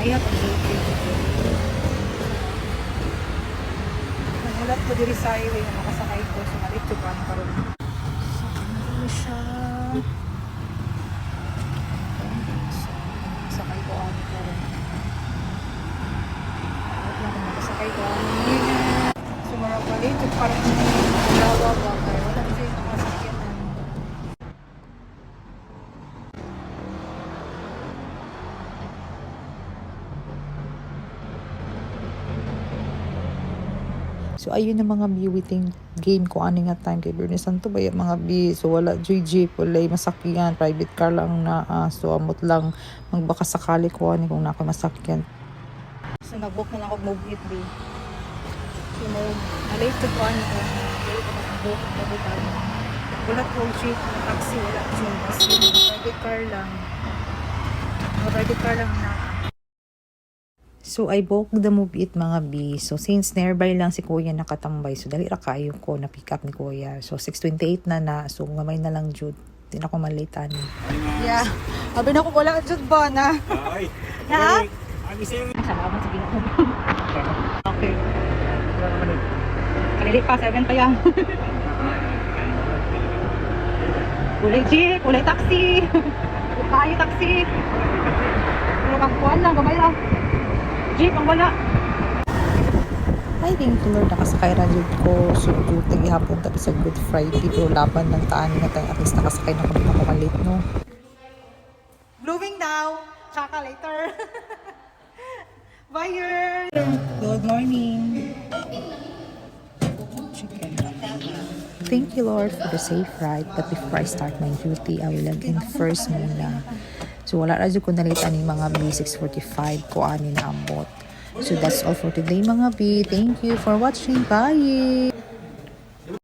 Ayat ang duty. Nagulat ko diri sa highway na makasakay ko. So, malit ko pa karon. So, ano siya? So, sakay ko ani karon. At lang kung makasakay ko ani. So, marang malit ko parang dalawa ba kayo. Wala kasi yung nakasakyan. So ayun ang mga biwiting game ko ani nga time kay Bernie Santo ba yung mga bi. So wala jeep wala masakyan, private car lang na so amot lang magbaka sakali ko ani kung nako masakyan. So, nag-book na lang ako move-it ba. So, na-late ko po ano ko. Late ko mag-book. Wala ko jeep, taxi, wala ko bus. Private car lang. Private car lang na. So I booked the move it mga bi. So since nearby lang si kuya nakatambay, so dali ra kayo ko na pick up ni kuya. So 6:28 na so gamay na lang jud. Di na ko malate ani. Yeah. Sabi na ko wala ka jud ba na. Ay. Ha? Salamat sa Ginoo. Okay. Kalili pa, 7 pa yan. Ulay jeep, ulay taxi. Tayo taxi. Pero magkuhan lang, gamay lang. Jeep, ang wala. I thank you Lord nakasakay ra jud ko. So duty gihapon tapos sa Good Friday pero laban ng taan nga tayo at least nakasakay na ko di na ko malate no. Blooming now. Tsaka later. Bye. Good morning. Chicken. Thank you Lord for the safe ride but before I start my duty I will log in first muna. So wala ra jud ko nalita ni mga B6:45 ko ani na ambot. So that's all for today mga B. Thank you for watching. Bye!